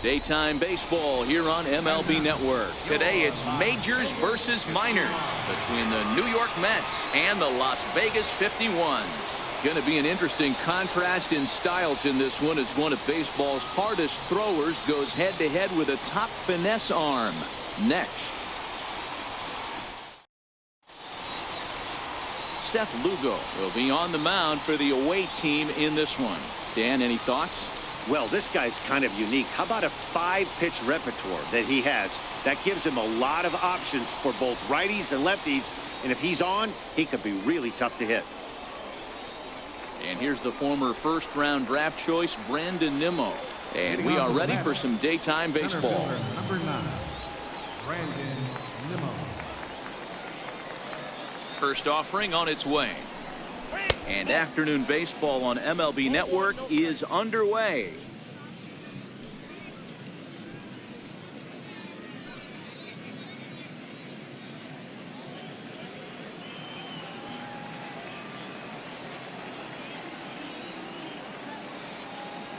Daytime baseball here on MLB Network. Today it's majors versus minors between the New York Mets and the Las Vegas 51s. Going to be an interesting contrast in styles in this one, as one of baseball's hardest throwers goes head-to-head with a top finesse arm. Next. Seth Lugo will be on the mound for the away team in this one. Dan, any thoughts? Well, this guy's kind of unique. How about a 5-pitch repertoire that he has? That gives him a lot of options for both righties and lefties. And if he's on, he could be really tough to hit. And here's the former first-round draft choice, Brandon Nimmo. And we are ready for some daytime baseball. Number 9, Brandon Nimmo. First offering on its way. And afternoon baseball on MLB Network is underway.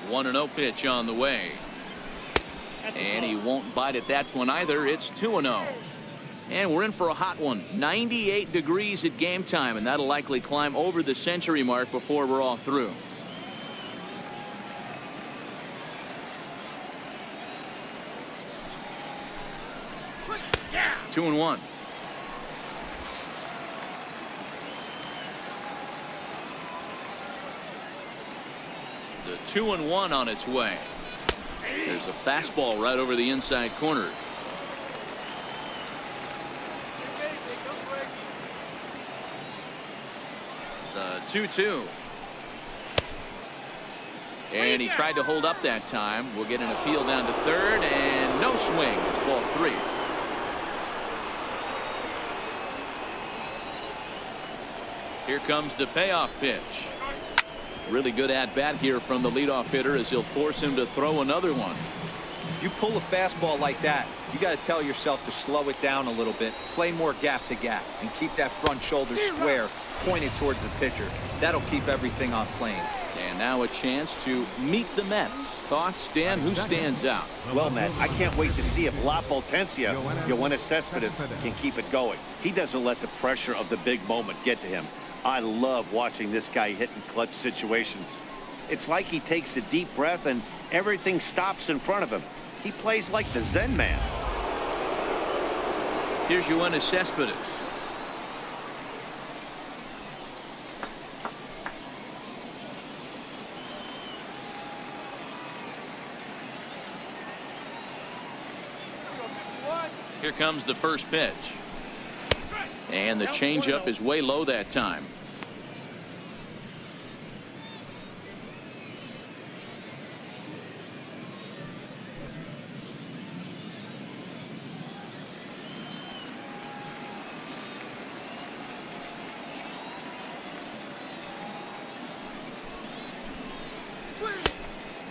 One and 0 pitch on the way. And he won't bite at that one either. It's 2-0. And we're in for a hot one. 98 degrees at game time, and that'll likely climb over the century mark before we're all through. Yeah. 2-1. The 2-1 on its way. There's a fastball right over the inside corner. The 2-2. And he tried to hold up that time. We'll get an appeal down to third, and no swing. It's ball 3. Here comes the payoff pitch. Really good at-bat here from the leadoff hitter, as he'll force him to throw another one. You pull a fastball like that, you got to tell yourself to slow it down a little bit, play more gap to gap, and keep that front shoulder square, pointed towards the pitcher. That'll keep everything on plane. And now a chance to meet the Mets. Thoughts, Dan? Who stands out? Well, Matt, I can't wait to see if La Potencia, Yoenis Cespedes, can keep it going. He doesn't let the pressure of the big moment get to him. I love watching this guy hit in clutch situations. It's like he takes a deep breath and everything stops in front of him. He plays like the Zen man. Here's Yoenis Cespedes. Here comes the first pitch. And the changeup is way low that time.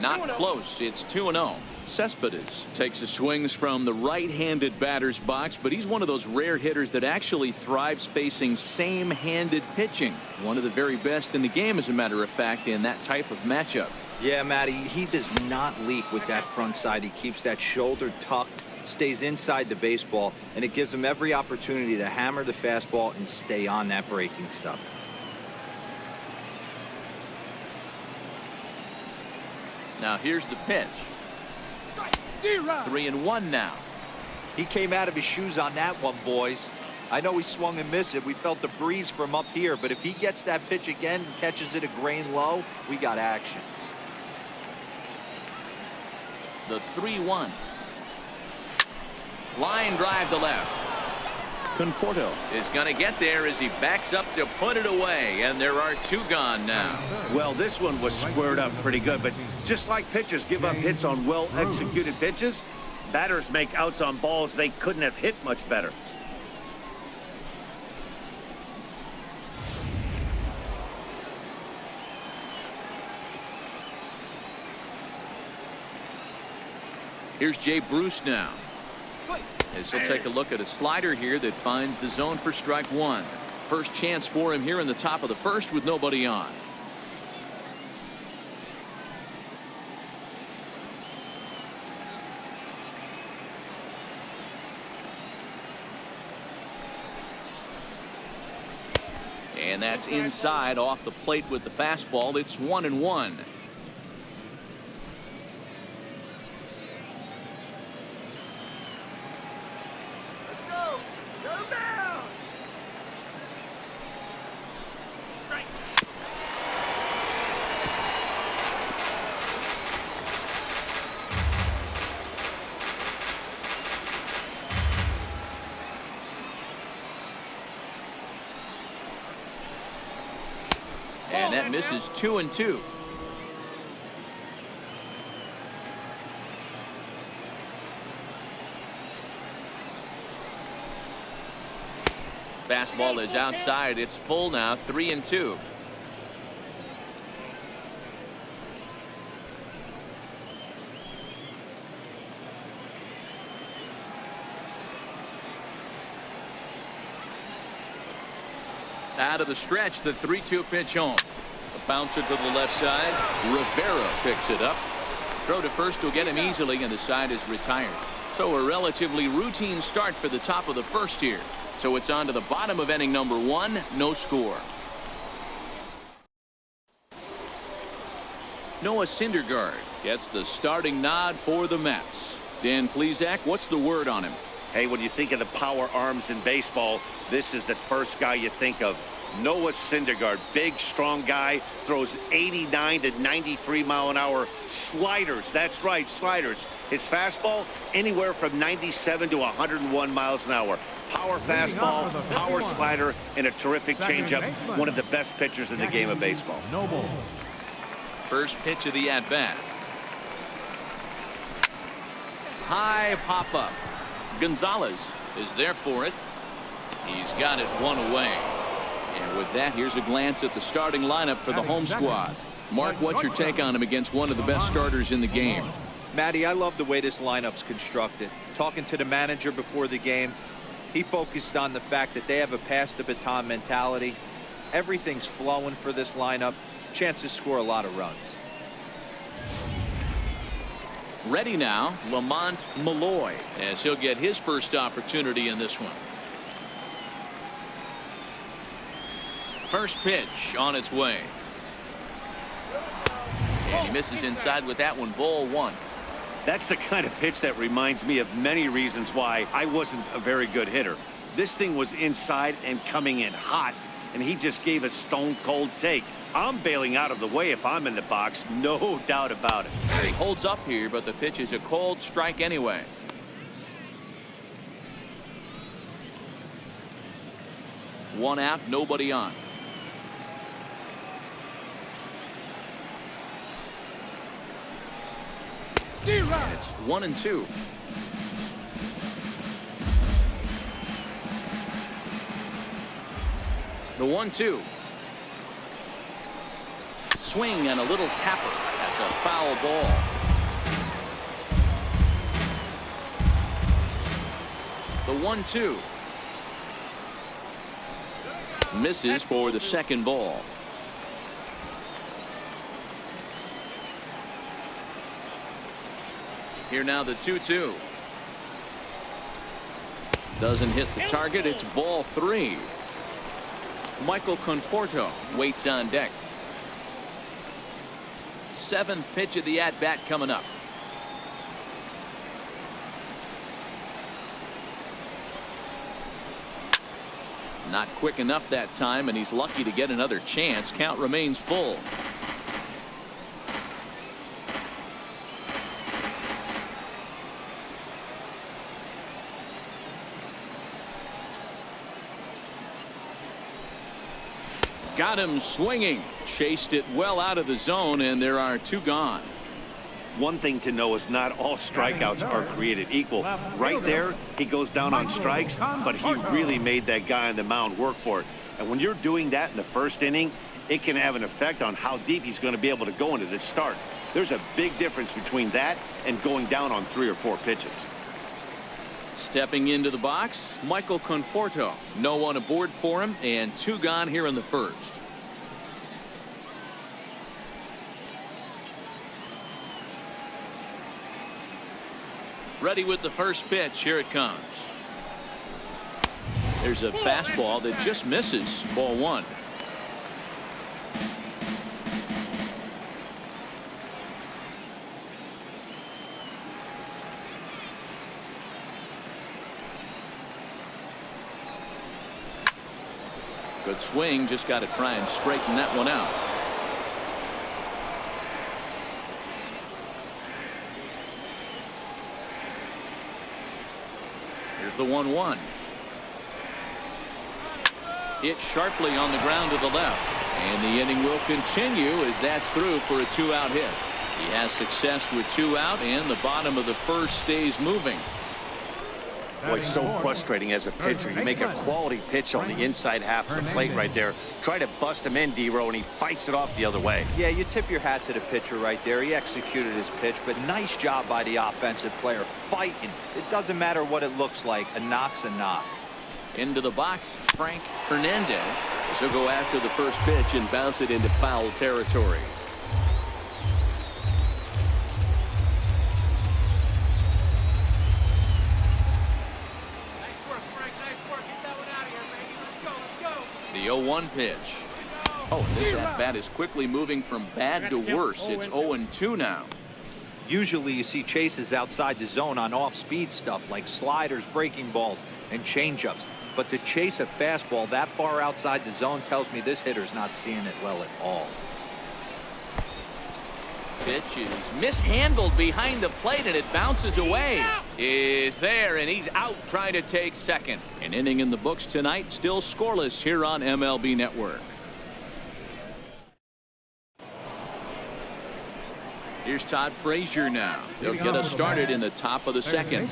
Not close. It's 2-0. Cespedes takes his swings from the right-handed batter's box, but he's one of those rare hitters that actually thrives facing same-handed pitching. One of the very best in the game, as a matter of fact, in that type of matchup. Yeah, Matty, he does not leak with that front side. He keeps that shoulder tucked, stays inside the baseball, and it gives him every opportunity to hammer the fastball and stay on that breaking stuff. Now here's the pitch. 3-1 now. He came out of his shoes on that one, boys. I know he swung and missed it. We felt the breeze from up here, but if he gets that pitch again and catches it a grain low, we got action. The 3-1. Line drive to left. Conforto is going to get there as he backs up to put it away, and there are 2 gone now. Well, this one was squared up pretty good, but just like pitchers give up hits on well-executed pitches, batters make outs on balls they couldn't have hit much better. Here's Jay Bruce now, as he'll take a look at a slider here that finds the zone for strike 1. First chance for him here in the top of the first with nobody on. And that's inside off the plate with the fastball. It's 1-1. And that misses 2-2. Fastball is outside. It's full now, 3-2. Out of the stretch, the 3-2 pitch home. A bouncer to the left side. Rivera picks it up. Throw to first will get him easily, and the side is retired. So a relatively routine start for the top of the first here. So it's on to the bottom of inning number 1. No score. Noah Syndergaard gets the starting nod for the Mets. Dan Plesac, what's the word on him? Hey, when you think of the power arms in baseball, this is the first guy you think of. Noah Syndergaard, big, strong guy, throws 89 to 93 mile an hour sliders. That's right, sliders. His fastball, anywhere from 97 to 101 miles an hour. Power fastball, power slider, and a terrific changeup. One of the best pitchers in the game of baseball. First pitch of the at-bat. High pop-up. Gonzalez is there for it. He's got it one away. And with that, here's a glance at the starting lineup for the home squad. Mark, what's your take on him against one of the best starters in the game? Matty, I love the way this lineup's constructed. Talking to the manager before the game, he focused on the fact that they have a pass the baton mentality. Everything's flowing for this lineup. Chances score a lot of runs. Ready now, Lamont Malloy, as he'll get his first opportunity in this one. First pitch on its way. And he misses inside with that one, ball 1. That's the kind of pitch that reminds me of many reasons why I wasn't a very good hitter. This thing was inside and coming in hot, and he just gave a stone-cold take. I'm bailing out of the way if I'm in the box, no doubt about it. He holds up here, but the pitch is a cold strike anyway. One out, nobody on. It's 1-2. The 1-2. Swing and a little tapper. That's a foul ball. The 1-2. Misses for the second ball. Here now the 2-2. Doesn't hit the target. It's ball 3. Michael Conforto waits on deck. 7th pitch of the at-bat coming up. Not quick enough that time, and he's lucky to get another chance. Count remains full. Got him swinging. Chased it well out of the zone, and there are 2 gone. One thing to know is not all strikeouts are created equal. Right there, he goes down on strikes, but he really made that guy on the mound work for it. And when you're doing that in the first inning, it can have an effect on how deep he's going to be able to go into this start. There's a big difference between that and going down on 3 or 4 pitches. Stepping into the box, Michael Conforto. No one aboard for him, and 2 gone here in the first. Ready with the first pitch. Here it comes. There's a fastball that just misses. Ball 1. Good swing, just got to try and straighten that one out. Here's the 1-1. Hit sharply on the ground to the left. And the inning will continue as that's through for a 2-out hit. He has success with 2 out, and the bottom of the first stays moving. Boy, so frustrating as a pitcher. You make a quality pitch on the inside half of the plate right there. Try to bust him in, D-Row, and he fights it off the other way. Yeah, you tip your hat to the pitcher right there. He executed his pitch, but nice job by the offensive player. Fighting. It doesn't matter what it looks like. A knock's a knock. Into the box, Frank Hernandez. He'll go after the first pitch and bounce it into foul territory. The 0-1 pitch. Oh, this at-bat is quickly moving from bad to worse. It's 0-2 now. Usually you see chases outside the zone on off-speed stuff like sliders, breaking balls, and changeups. But to chase a fastball that far outside the zone tells me this hitter's not seeing it well at all. Pitch is mishandled behind the plate, and it bounces away. Is there, and he's out trying to take second. An inning in the books tonight, still scoreless here on MLB Network. Here's Todd Frazier now. He'll get us started in the top of the second.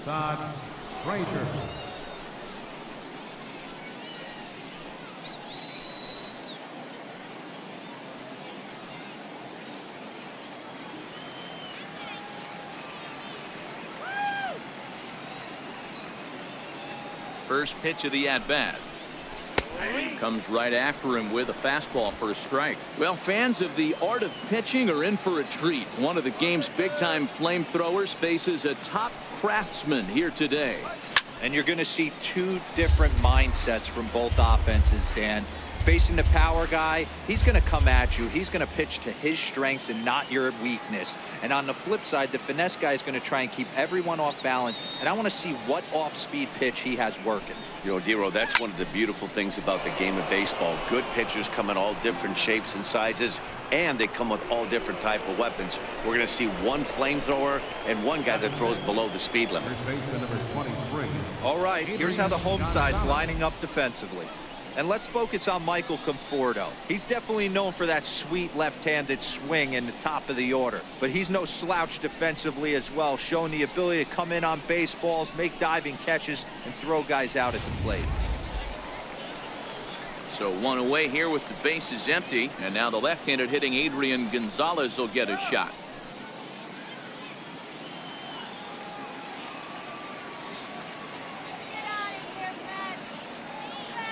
Todd Frazier. First pitch of the at-bat. Comes right after him with a fastball for a strike. Well, fans of the art of pitching are in for a treat. One of the game's big-time flamethrowers faces a top craftsman here today. And you're going to see 2 different mindsets from both offenses, Dan. Facing the power guy, he's going to come at you. He's going to pitch to his strengths and not your weakness. And on the flip side, the finesse guy is going to try and keep everyone off balance. And I want to see what off-speed pitch he has working. You know, D-Row, that's one of the beautiful things about the game of baseball. Good pitchers come in all different shapes and sizes, and they come with all different type of weapons. We're going to see one flamethrower and one guy that throws below the speed limit. All right, here's how the home side's lining up defensively. And let's focus on Michael Conforto. He's definitely known for that sweet left-handed swing in the top of the order. But he's no slouch defensively as well, showing the ability to come in on baseballs, make diving catches, and throw guys out at the plate. So 1 away here with the bases empty. And now the left-handed hitting Adrian Gonzalez will get a shot.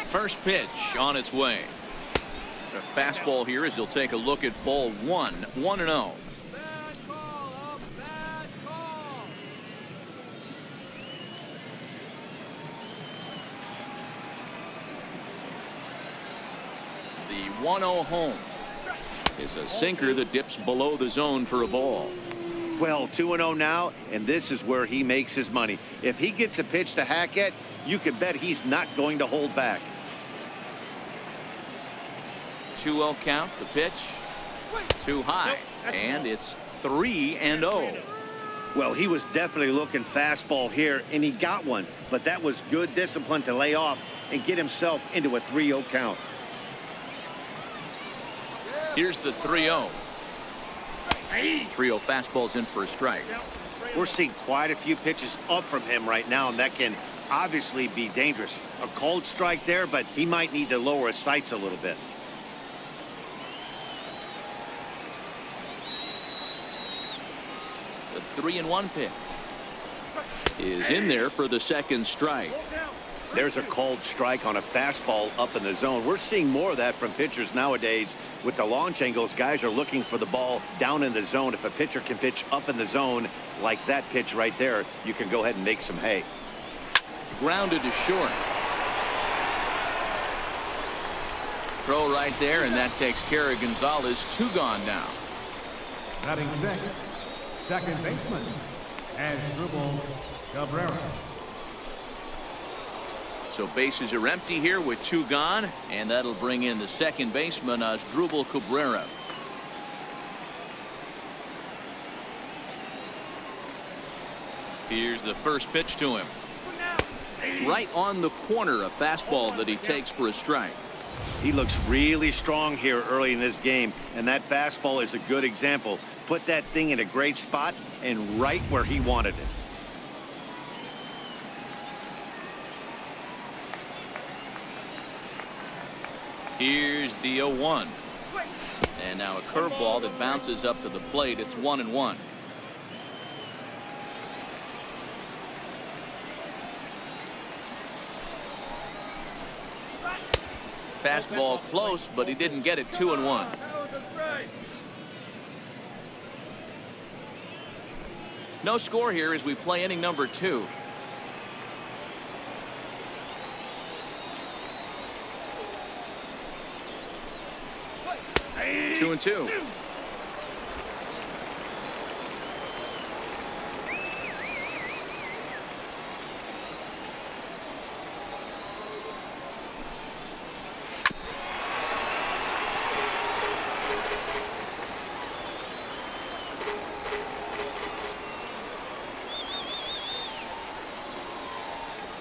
First pitch on its way. A fastball here as he'll take a look at ball 1. 1-0. The 1-0 home is a sinker that dips below the zone for a ball. Well, 2-0 now, and this is where he makes his money. If he gets a pitch to hack at, you can bet he's not going to hold back. 2-0 count. The pitch too high, and it's 3-0. Well, he was definitely looking fastball here, and he got one, but that was good discipline to lay off and get himself into a 3-0 count. Here's the 3-0. 3-0 fastball's in for a strike. We're seeing quite a few pitches up from him right now, and that can obviously be dangerous. A cold strike there, but he might need to lower his sights a little bit. The 3-1 pitch is in there for the second strike. There's a cold strike on a fastball up in the zone. We're seeing more of that from pitchers nowadays. With the launch angles, guys are looking for the ball down in the zone. If a pitcher can pitch up in the zone like that pitch right there, you can go ahead and make some hay. Grounded to short. Throw right there, and that takes care of Gonzalez. 2 gone now. Batting sixth, second baseman, Asdrubal Cabrera. So bases are empty here with 2 gone, and that'll bring in the second baseman, Asdrubal Cabrera. Here's the first pitch to him. Right on the corner, a fastball that he takes for a strike. He looks really strong here early in this game, and that fastball is a good example. Put that thing in a great spot and right where he wanted it. Here's the 0-1. And now a curveball that bounces up to the plate. It's 1-1. Fastball close, but he didn't get it. 2-1. No score here as we play inning number 2. Two and two.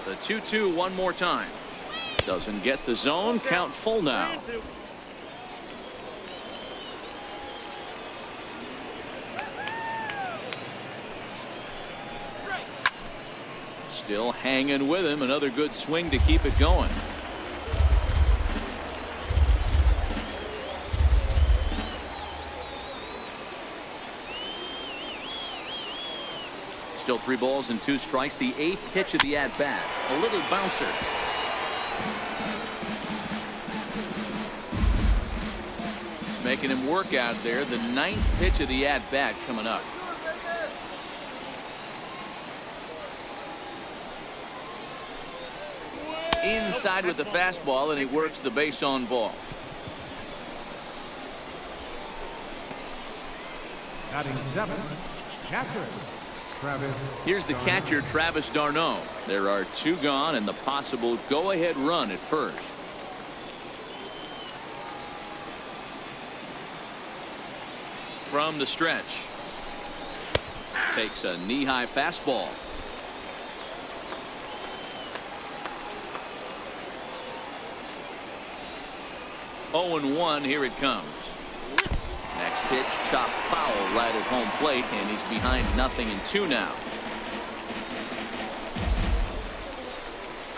The 2-2 one more time. Doesn't get the zone. Count full now. Still hanging with him. Another good swing to keep it going. Still 3 balls and 2 strikes. The 8th pitch of the at-bat. A little bouncer. Making him work out there. The 9th pitch of the at-bat coming up. Inside with the fastball, and he works the base on ball. Batting 7, catcher, Travis. Here's the catcher, Travis d'Arnaud. There are 2 gone and the possible go-ahead run at first. From the stretch. Takes a knee-high fastball. Oh and 1, here it comes. Next pitch, chopped foul right at home plate, and he's behind 0-2 now.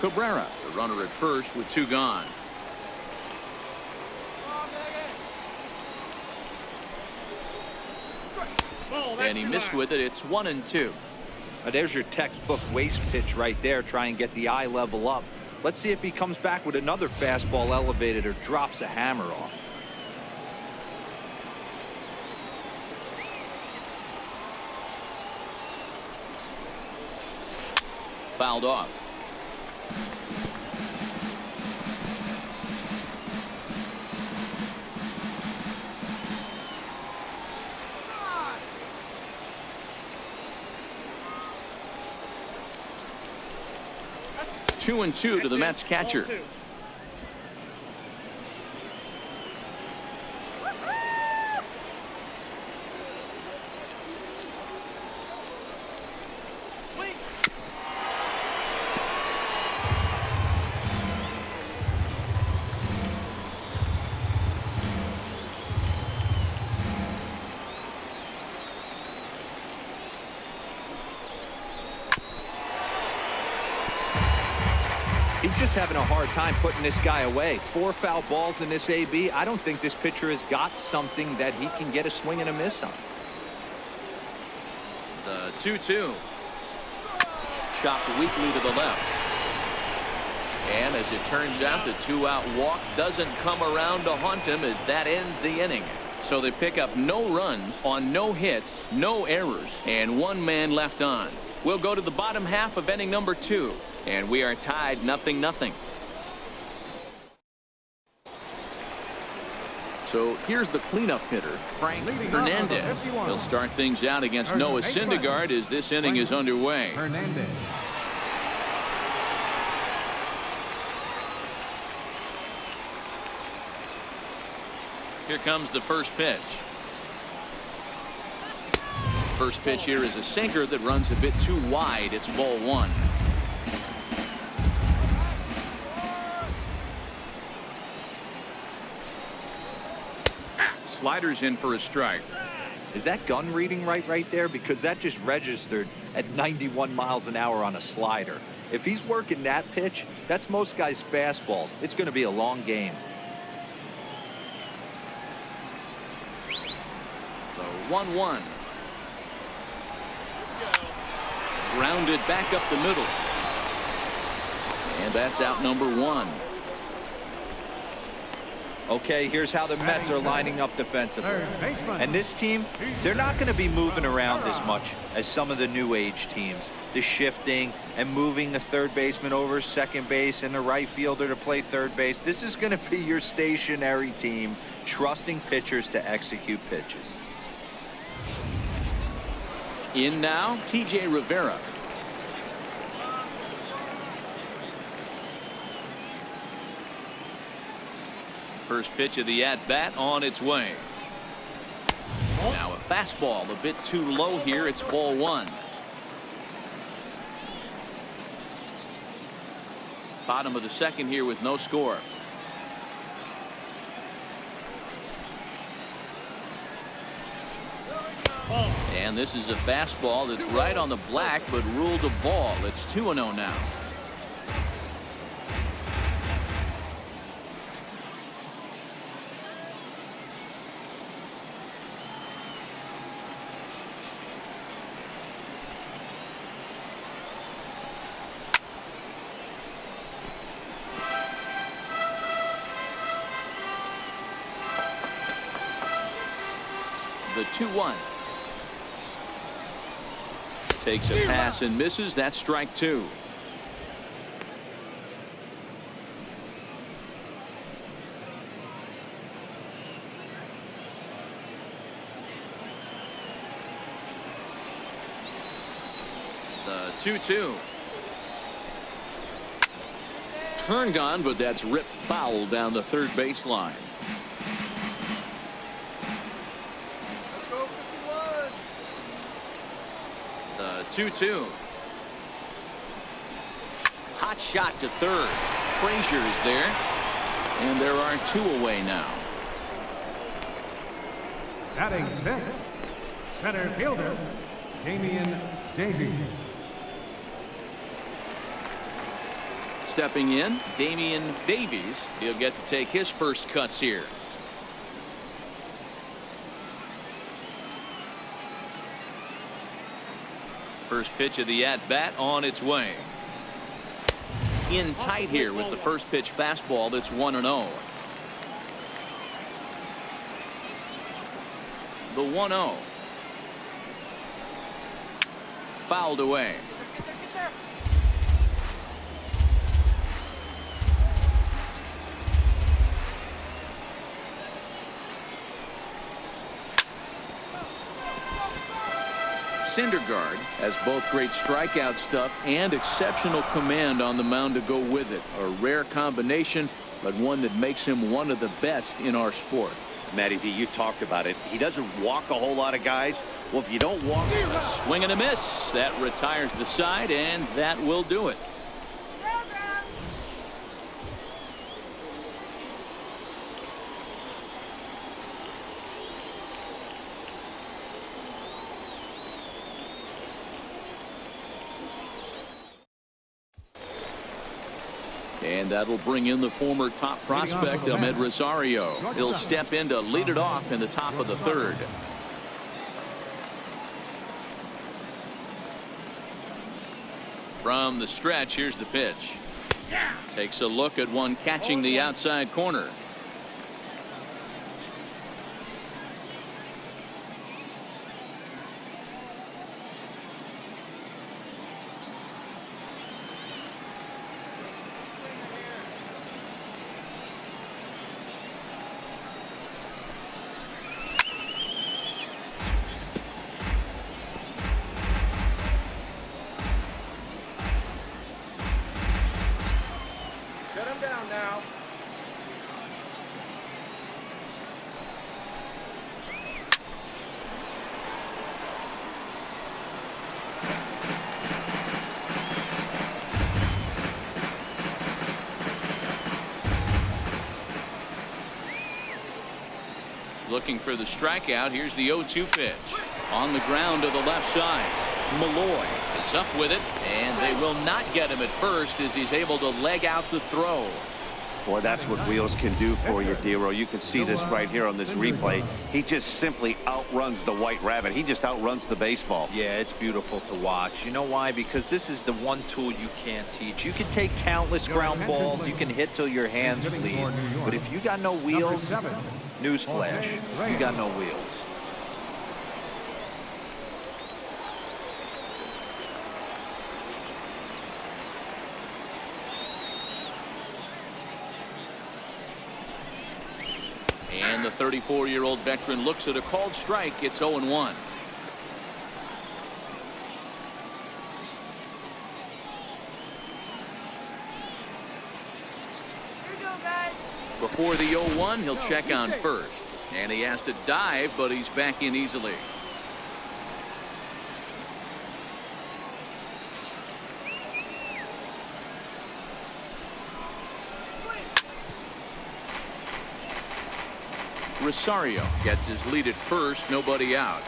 Cabrera, the runner at first with 2 gone. And he missed with it. It's 1-2. There's your textbook waste pitch right there. Try and get the eye level up. Let's see if he comes back with another fastball elevated or drops a hammer off. Fouled off. Two and 2 to the Mets catcher. He's just having a hard time putting this guy away. 4 foul balls in this AB. I don't think this pitcher has got something that he can get a swing and a miss on. The 2-2. Chopped weakly to the left. And as it turns out, the 2-out walk doesn't come around to haunt him as that ends the inning. So they pick up no runs on no hits, no errors, and 1 man left on. We'll go to the bottom half of inning number 2. And we are tied 0-0. So here's the cleanup hitter, Frank Hernandez. He'll start things out against Noah Syndergaard as this inning is underway. Hernandez. Here comes the first pitch. First pitch here is a sinker that runs a bit too wide. It's ball one. Sliders in for a strike. Is that gun reading right there? Because that just registered at 91 miles an hour on a slider. If he's working that pitch, that's most guys' fastballs. It's going to be a long game. The 1-1. Grounded back up the middle. And that's out number one. Okay, here's how the Mets are lining up defensively. And this team, they're not going to be moving around as much as some of the new age teams. The shifting and moving the third baseman over second base and the right fielder to play third base. This is going to be your stationary team, trusting pitchers to execute pitches. In now, TJ Rivera. First pitch of the at-bat on its way. Now a fastball a bit too low here. It's ball one. Bottom of the second here with no score. And this is a fastball that's right on the black but ruled a ball. It's 2-0 now. The 2-1. Takes a pass and misses. That's strike two. The 2-2. Turned on, but that's ripped foul down the third baseline. The 2-2. Hot shot to third. Frazier is there. And there are two away now. Batting fifth, center fielder, Damian Davies. Stepping in, Damian Davies. He'll get to take his first cuts here. First pitch of the at-bat on its way. In tight here with the first pitch fastball. That's 1-0. The 1-0. Fouled away. Syndergaard has both great strikeout stuff and exceptional command on the mound to go with it. A rare combination, but one that makes him one of the best in our sport. Matty V, you talked about it. He doesn't walk a whole lot of guys. Well, if you don't walk... A swing and a miss. That retires the side, and that will do it. And that'll bring in the former top prospect, Ahmed Rosario. He'll step in to lead it off in the top of the third. From the stretch, here's the pitch. Takes a look at one catching the outside corner. looking for the strikeout. Here's the 0-2 pitch. On the ground to the left side. Malloy is up with it, and they will not get him at first as he's able to leg out the throw. Boy, that's what wheels can do for you, Dero. You can see this right here on this replay. He just simply outruns the White Rabbit. He just outruns the baseball. Yeah, it's beautiful to watch. You know why? Because this is the one tool you can't teach. You can take countless ground balls. You can hit till your hands bleed. But if you got no wheels, newsflash, you got no wheels. And the 34-year-old veteran looks at a called strike. It's 0-1. Here we go, guys. Before the 0-1, he'll check on first. And he has to dive, but he's back in easily. Rosario gets his lead at first, nobody out.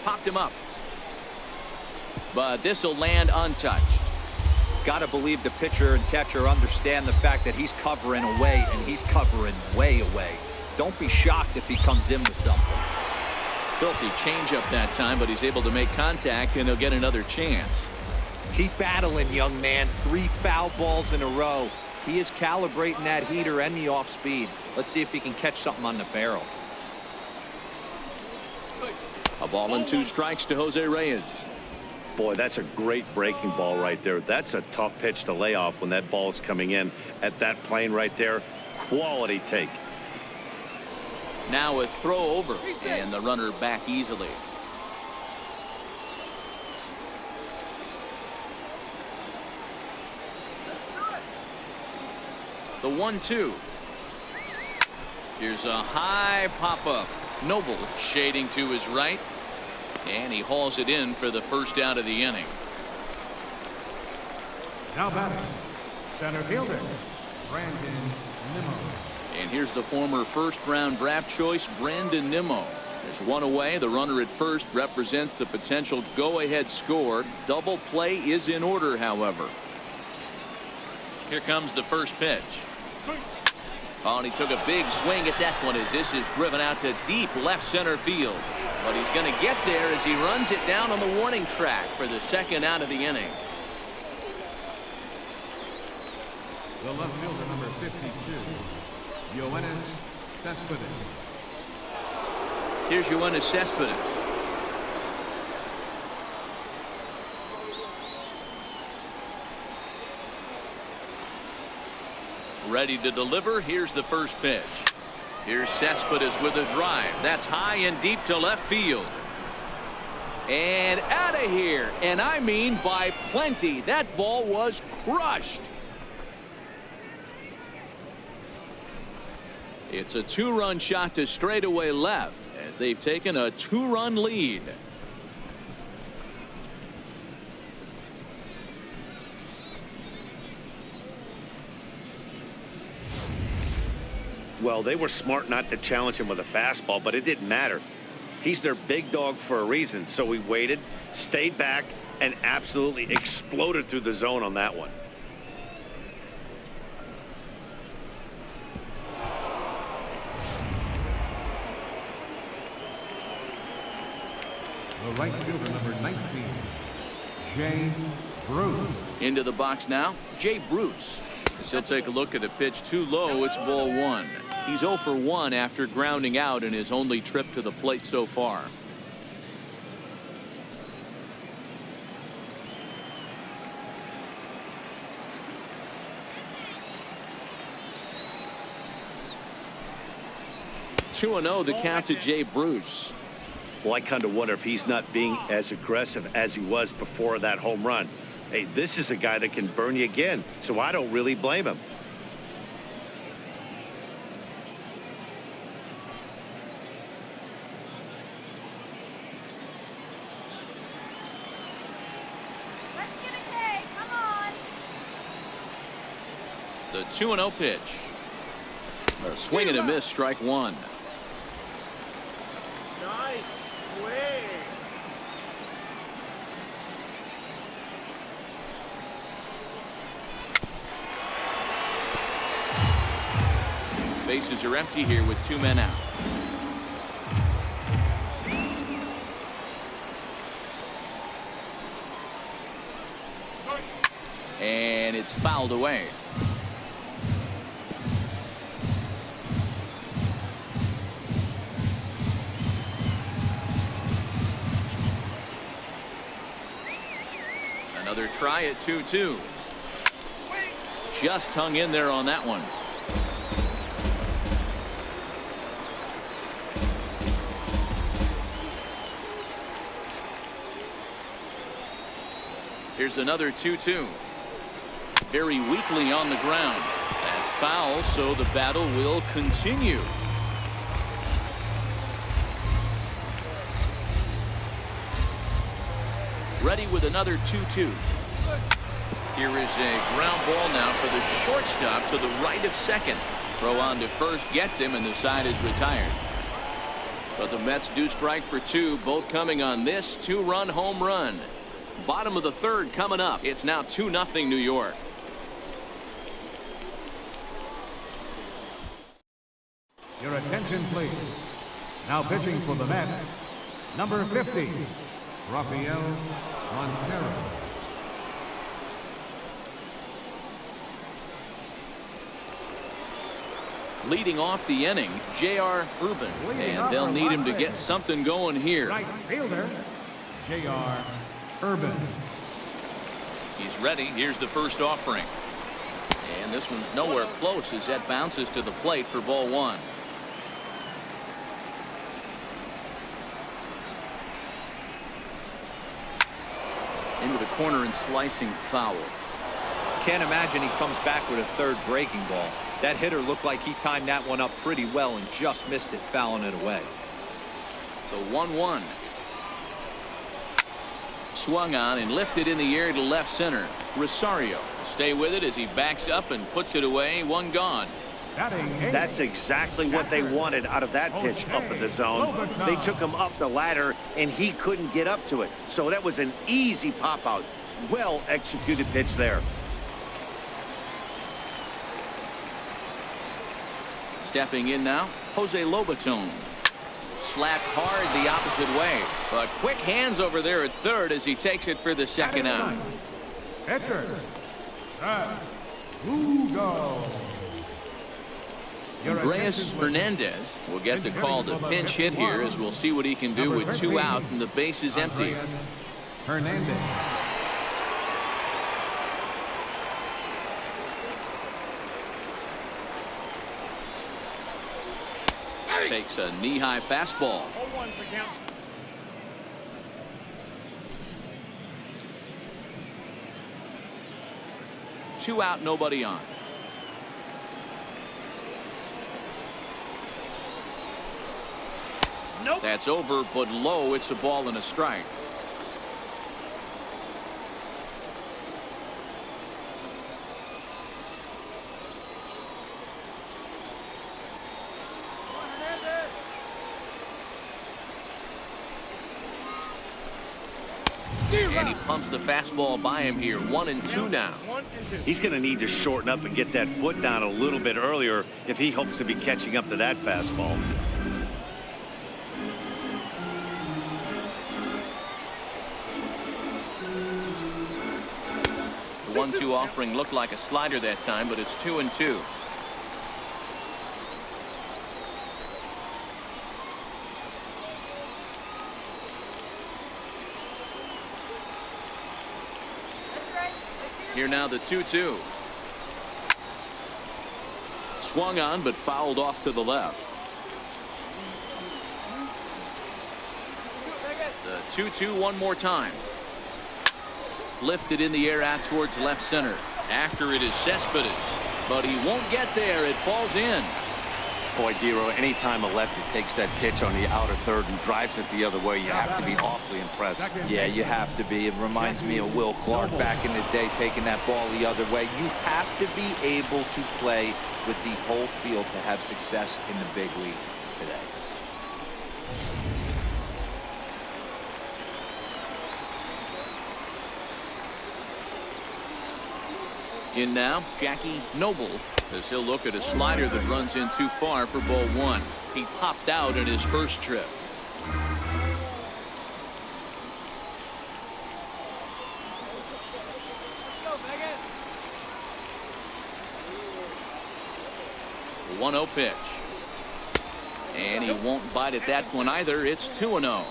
Popped him up. But this will land untouched. Got to believe the pitcher and catcher understand the fact that he's covering away, and he's covering way away. Don't be shocked if he comes in with something. Filthy changeup that time, but he's able to make contact, and he'll get another chance. Keep battling, young man. 3 foul balls in a row. He is calibrating that heater and the off speed. Let's see if he can catch something on the barrel. A ball and 2 strikes to Jose Reyes. Boy, that's a great breaking ball right there. That's a tough pitch to lay off when that ball is coming in at that plane right there. Quality take. Now a throw over, and the runner back easily. The 1-2. Here's a high pop-up. Noble shading to his right. And he hauls it in for the first out of the inning. Now batting, center fielder, Brandon Nimmo. And here's the former first-round draft choice, Brandon Nimmo. There's one away. The runner at first represents the potential go-ahead score. Double play is in order, however. Here comes the first pitch. Oh, and he took a big swing at that one as this is driven out to deep left center field. But he's going to get there as he runs it down on the warning track for the second out of the inning. The left fielder, number 52, Yoenis Cespedes. Here's Yoenis Cespedes. Ready to deliver. Here's the first pitch. Here's Cespedes with a drive. That's high and deep to left field. And out of here. And I mean by plenty. That ball was crushed. It's a 2-run shot to straightaway left as they've taken a 2-run lead. Well, they were smart not to challenge him with a fastball, but it didn't matter. He's their big dog for a reason, so we waited, stayed back, and absolutely exploded through the zone on that one. The right fielder, number 19, Jay Bruce. Into the box now, Jay Bruce. As he'll take a look at a pitch too low, it's ball 1. He's 0 for 1 after grounding out in his only trip to the plate so far. Two and 0 the count to Jay Bruce. Well, I kind of wonder if he's not being as aggressive as he was before that home run. Hey, this is a guy that can burn you again, so I don't really blame him. Let's get a K. Come on. The 2-0 pitch. A swing and a miss, strike one. Nice swing. Bases are empty here with 2 men out. And it's fouled away. Another try at 2-2. Just hung in there on that one. Here's another 2-2. Very weakly on the ground. That's foul, so the battle will continue. Ready with another 2-2. Here is a ground ball now for the shortstop to the right of second. Throw on to first gets him, and the side is retired. But the Mets do strike for 2, both coming on this 2-run home run. Bottom of the third coming up. It's now 2-0 New York. Your attention, please. Now pitching for the Mets, number 50, Rafael Montero. Leading off the inning, J.R. Urban, and they'll need him to get something going here. Right fielder, J.R. Urban. He's ready. Here's the first offering. And this one's nowhere close as that bounces to the plate for ball one. Into the corner and slicing foul. Can't imagine he comes back with a third breaking ball. That hitter looked like he timed that one up pretty well and just missed it, fouling it away. So 1-1. Swung on and lifted in the air to left center. Rosario will stay with it as he backs up and puts it away. One gone. That's exactly what they wanted out of that pitch up in the zone. They took him up the ladder, and he couldn't get up to it. So that was an easy pop-out. Well-executed pitch there. Stepping in now, Jose Lobaton. Slapped hard the opposite way. But quick hands over there at third as he takes it for the second out. Pitcher, Hugo. Andreas Hernandez will get the call to pinch hit here as we'll see what he can do with 2 out and the base is empty. Hernandez. Takes a knee-high fastball. 2 out, nobody on. Nope. That's over, but low. It's a ball and a strike. And he pumps the fastball by him here. 1-2 now. He's going to need to shorten up and get that foot down a little bit earlier if he hopes to be catching up to that fastball. The 1-2 offering looked like a slider that time, but it's 2-2. Here now the 2-2. Swung on but fouled off to the left. The 2-2 one more time. Lifted in the air out towards left center. After it is Cespedes, but he won't get there. It falls in. Boy, Dero, anytime a lefty takes that pitch on the outer third and drives it the other way, you have to be awfully impressed. Yeah, you have to be. It reminds me of Will Clark back in the day taking that ball the other way. You have to be able to play with the whole field to have success in the big leagues today. In now, Jackie Noble, as he'll look at a slider that runs in too far for ball one. He popped out in his first trip. Let's go, Vegas. 1-0 pitch. And he won't bite at that one either. It's 2-0.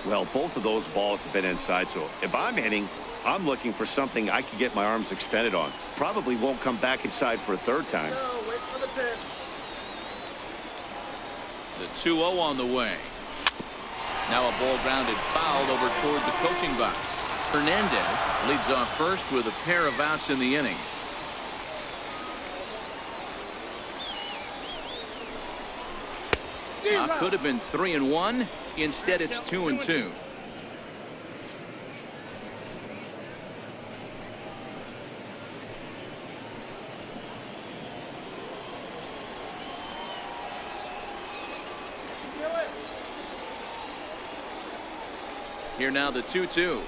Well, both of those balls have been inside, so if I'm hitting, I'm looking for something I can get my arms extended on. Probably won't come back inside for a third time. No, wait for the pitch. The 2-0 on the way. Now a ball grounded foul over toward the coaching box. Hernandez leads off first with a pair of outs in the inning. Could have been 3-1. Instead, it's 2-2. Here now the 2-2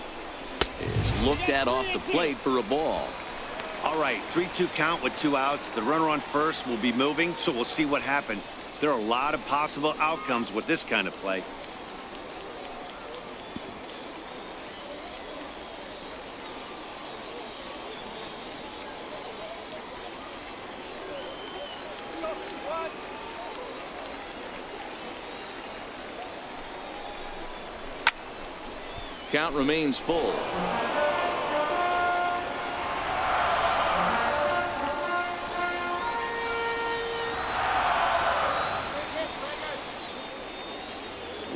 is looked at off the plate for a ball. All right, 3-2 count with 2 outs. The runner on first will be moving, so we'll see what happens. There are a lot of possible outcomes with this kind of play. Count remains full.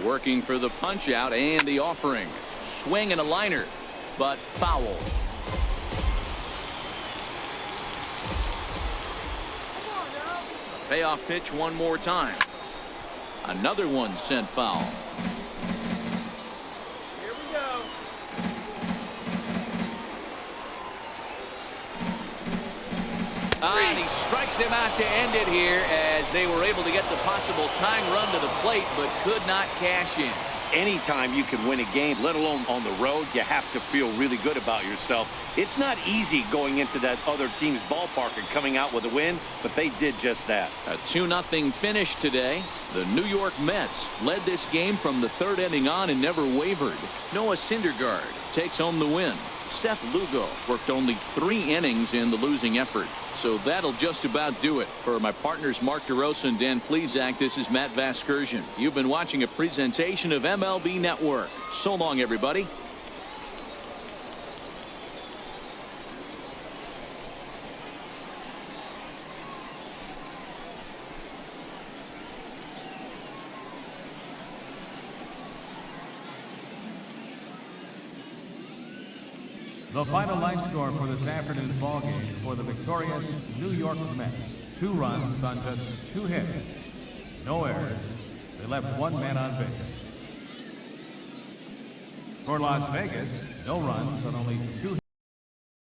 Working for the punch out and the offering. Swing and a liner, but foul. A payoff pitch one more time. Another one sent foul. Here we go. And he strikes him out to end it here as they were able to get the possible tying run to the plate but could not cash in. Anytime you can win a game, let alone on the road, you have to feel really good about yourself. It's not easy going into that other team's ballpark and coming out with a win, but they did just that. A 2-0 finish today. The New York Mets led this game from the third inning on and never wavered. Noah Syndergaard takes home the win. Seth Lugo worked only 3 innings in the losing effort. So that'll just about do it. For my partners Mark DeRosa and Dan Plesac, this is Matt Vasgersian. You've been watching a presentation of MLB Network. So long, everybody. The final line score for this afternoon's ballgame for the victorious New York Mets. 2 runs on just 2 hits. No errors. They left 1 man on base. For Las Vegas, no runs on only 2 hits.